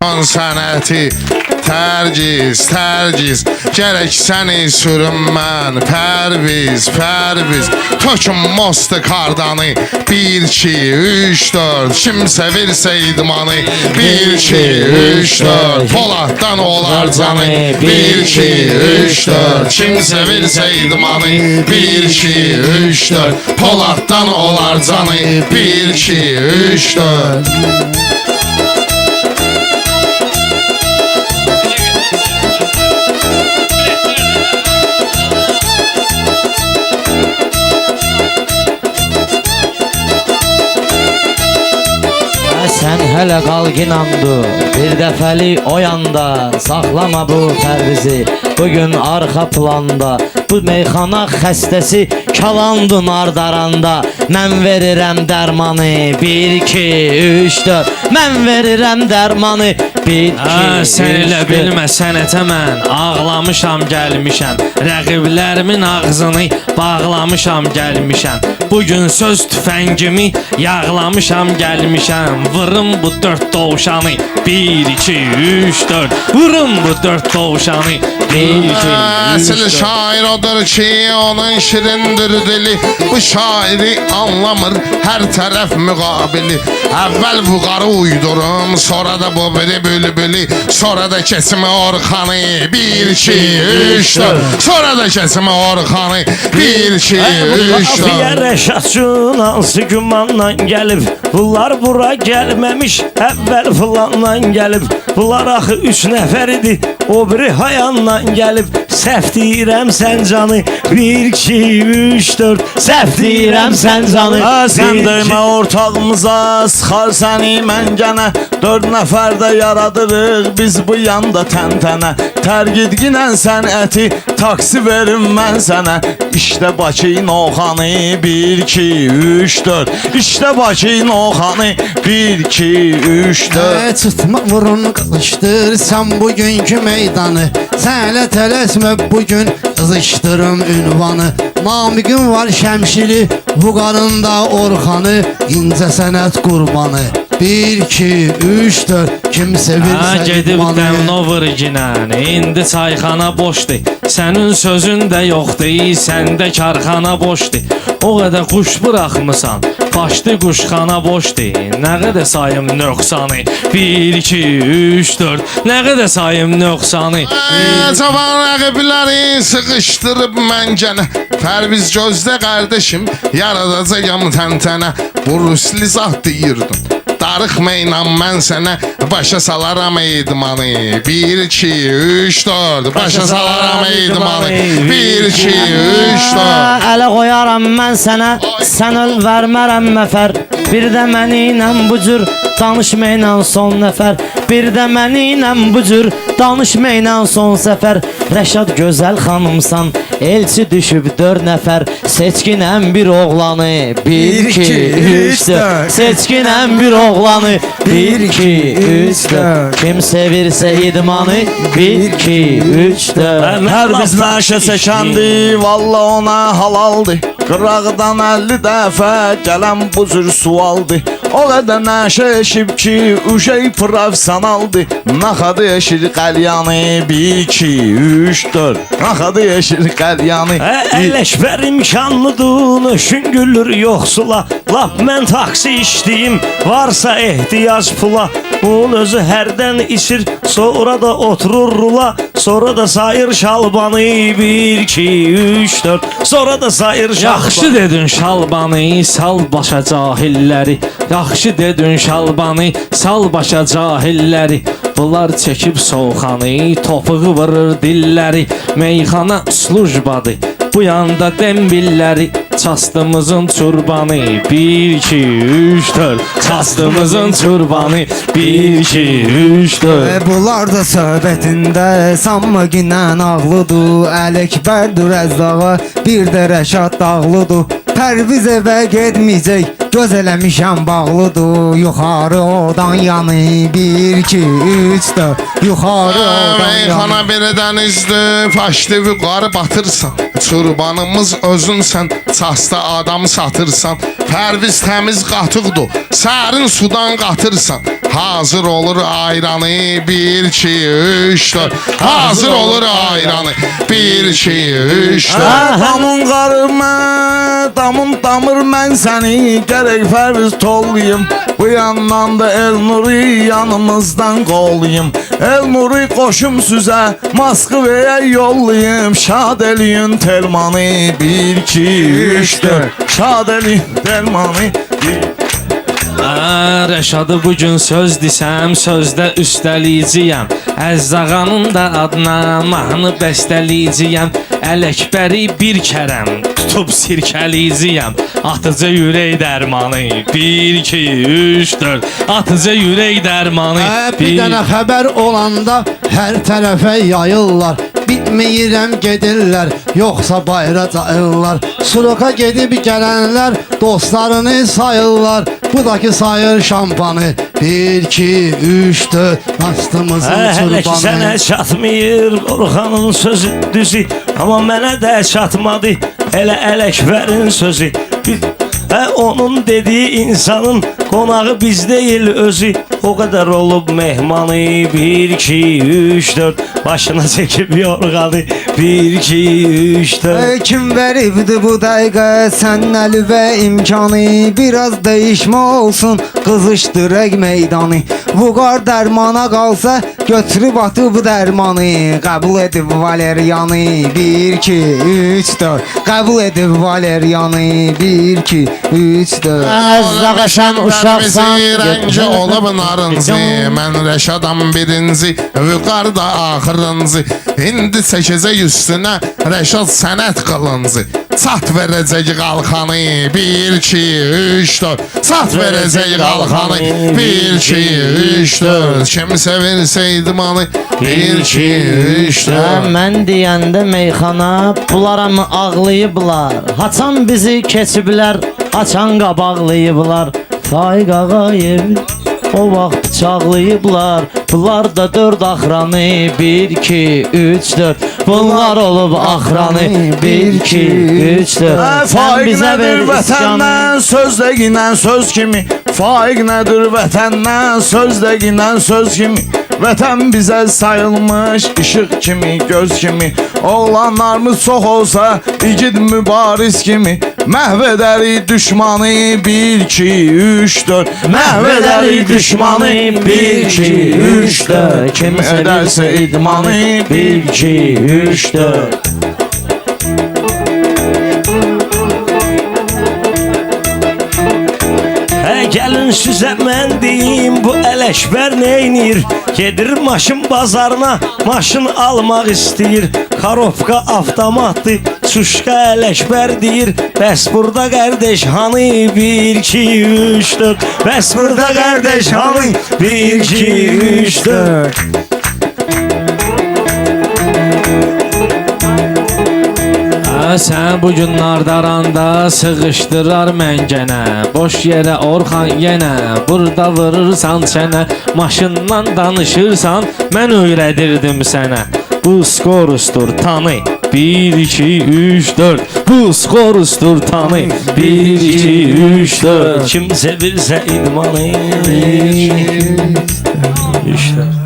sənəti Tərgiz, tərgiz Gərək səni sürüm mən Pərviz, pərviz Töküm mostu kardanı 1, 2, 3, 4 Kimsə versə idmanı 1, 2, 3, 4 Poladdan olar canı 1, 2, 3, 4 Kimsə versə idmanı 1, 2, 3, 4 Poladdan olar canı 1, 2, 3, 4 Sən hələ qalqinandı, bir dəfəli o yanda Saxlama bu Pərvizi, bugün arxa planda Bu meyxana xəstəsi kalandı nardaranda Mən verirəm dərmanı 1, 2, 3, 4 Mən verirəm dərmanı 1, 2, 3, 4 Sən elə bilmə sənətə mən Ağlamışam gəlmişəm Rəqiblərimin ağzını bağlamışam gəlmişəm Bugün söz tüfəngimi yağlamışam gəlmişəm Vırım bu 4 dovşanı 1, 2, 3, 4 Vırım bu 4 dovşanı 1, 2, 3, 4 Əsl şair odur ki onun şirindir dili Bu şairi anlamır hər tərəf müqabili Əvvəl vüqarı uydurum sonra da bu biri bülbülü Sonra da kesimi orxanı 1, 2, 3, 4 Sonra da kesimi orxanı 1, 2, 3, 4 Rəşadçın hansı gümanla gəlib Bunlar bura gəlməmiş əvvəl filandan gəlib Bunlar axı 3 nəfər idi o biri hayandan gəlib Səhv deyirəm sən canı 1, 2, 3, 4 Səhv deyirəm sən canı Sən dəymə ortağımıza sıxar səni məngənə 4 nəfər də yaradırıq biz bu yanda təntənə Tərgidginən sənəti taksi verim mən sənə İşte Bakı Noxanı 1, 2, 3, 4 İşte Bakı Noxanı 1, 2, 3, 4 Tutma vurun qılışdır sən bugünkü meydanı Sənlə tələsmə bugün qızışdırım ünvanı Namiqin var şəmşili Vüqarında orxanı İncə sənət qurbanı 1, 2, 3, 4 Kimsə bilsə Gedib Dəmnover ginən İndi çayxana boşdur Sənin sözün də yoxdur Səndə karxana boşdur O qədər kuş buraxmısan Başdı quşxana boşdur Nə qədər sayım nöqsanı 1, 2, 3, 4 Nə qədər sayım nöqsanı Cavan rəqibləri sıxışdırıb məngənə Pərviz gözdə qardeşim Yaradacağım təntənə Bu rusli zat deyirdim Darıxma inan mən sənə Başa salaram idmanı 1, 2, 3, 4 Başa salaram idmanı 1, 2, 3, 4 Ələ qoyaram mən sənə Sən öl vermərəm məfər Bir də mənimlə bu cür Danışmayla son nəfər Bir də mənimlə bu cür Danışmayla son səfər Rəşad gözəl xanımsan Elçi düşüb 4 nəfər Seçkinəm bir oğlanı 1, 2, 3, 4 Seçkinəm bir oğlanı 1, 2, 3, 4 Kim sevirsə idmanı 1, 2, 3, 4 Hər biz nəşə çəkəndi Valla ona halaldı Qıraqdan 50 dəfə gələn bu cür sualdı O qədər nəşə eşib ki Uşey profesionaldı Naxadı eşir qəlyanı 1, 2, 3, 4 Naxadı eşir qəlyanı Əlləşbər imkanlıdır Şüngülür yoxsula Lap mən taksi işləyim Varsa ehtiyac pula Bunun özü hərdən içir Sonra da oturur rula Sonra da sayır şalbanı 1, 2, 3, 4 Sonra da sayır şalbanı Yaxşı dedin şalbanı Sal başa cahilləri Yaxşı dedin şalbanı Sal başa cahilləri Bunlar çəkib soğuxanı Topuğu vurur dilləri Meyxana slujbadı Bu yanda dembilləri Çastımızın çurbanı 1, 2, 3, 4 Çastımızın çurbanı 1, 2, 3, 4 Bunlar da söhbətində Sanma ginən ağlıdır Ələkbərdir Rəzdağa Bir də Rəşad dağlıdır Pərviz evə gedməyəcək Göz eləmişəm bağlıdır Yuxarı odan yanı 1, 2, 3, 4 Yuxarı odan yanı Meyxana birdən üzdü Faşdı vüqarı batırsan Çurbanımız özünsən, çasta adam satırsan. Pərviz təmiz qatıqdır, sərin sudan qatırsan. Hazır olur ayranı, 1, 2, 3, 4. Hazır olur ayranı, 1, 2, 3, 4. Damın qarımə, damır mən səni. Gərək Pərviz tollayım. Bu yandan da Elnuri yanımızdan qollayım. Elnuri qoşum süzə, Moskvaya yollayım. Şad eləyin Telmanı, 1, 2, 3, 4. Şad eləyin Telmanı. Rəşadı bugün söz desəm, sözdə üstəliyiciyəm. Əzzağanın da adına mahnı bəstəliyiciyəm. Ələkbəri bir kərəm tutub sirkəliyiciyəm. Atıcı ürək dərmanı, 1, 2, 3, 4. Atıcı ürək dərmanı, Bir dənə xəbər olanda hər tərəfə yayırlar. Bitməyirəm gedirlər, yoxsa bayra cayırlar. Suruka gedib gələnlər dostlarını sayırlar. Bu da ki sayır şampanı, 1, 2, 3, 4. Astımızın Hələ ki sənə çurbanı. çatmır Orxanın sözü düzü. Amma mənə də çatmadı elə Ələkbərin sözü. Onun dediği insanın konağı biz değil özü. O kadar olup mehmanı, 1, 2, 3, 4. Başına çekip yorganı, 1, 2, 3, 4. Kim veribdi bu dəqiqə sənnəli və imkanı? Biraz değişmə olsun, qızışdırək meydanı. Bu qar dərmana qalsa, götürüb atıb dərmanı. Qəbul edib Valeriyanı, 1, 2, 3, 4. Qəbul edib Valeriyanı, 1, 2, 3, 4. Əzzağa sən uşaqsan. Rəngi olub narıncı. Mən Rəşadam birinci, Vüqar da axırıncı. İndi çəkəcək üstünə Rəşad sənət qılıncı. Çat verəcək qalxanı, 1, 2, 3, 4. Çat verəcək qalxanı, 1, 2, 3, 4. Kim sevirsə idmanı, 1, 2, 3, 4. Mən deyəndə meyxana, bunlara mı ağlayıblar? Haçan bizi keçiblər, açan qabaqlayıblar. Faiq Ağayev o vaxt bıçaqlayıblar. Bunlar da 4 axranı, 1, 2, 3, 4. Bunlar olub axranı, 1, 2, 3, 4. Faiq nədir vətəndən, sözdəginən söz kimi. Faiq nədir vətəndən, sözdəginən söz kimi. Vətən bizə sayılmış işıq kimi, göz kimi. Oğlanlarımız çox olsa, igid mübariz kimi. Məhv edərik düşmanı, 1, 2, 3, 4. Məhv edərik düşmanı, 1, 2, 3, 4. Kim edərsə idmanı, 1, 2, 3, 4. Gəlin sizə mən deyim bu Ələkbər neynir? Gedir maşın bazarına, maşın almaq istəyir. Karopka avtomatdır, çuşka Ələkbər deyir. Bəs burada qardeş hanı, 1, 2, 3, 4. Bəs burada qardeş hanı, 1, 2, 3, 4. Sən bu günlər daranda sıxışdırar məngənə. Boş yerə Orxan yenə burada vurursan çənə. Maşından danışırsan, mən öyrədirdim sənə. Bu skorustur tanı, 1, 2, 3, 4. Bu skorustur tanı, 1, 2, 3, 4. Kim sevirsə idmanı, 1, 2, 3, 4.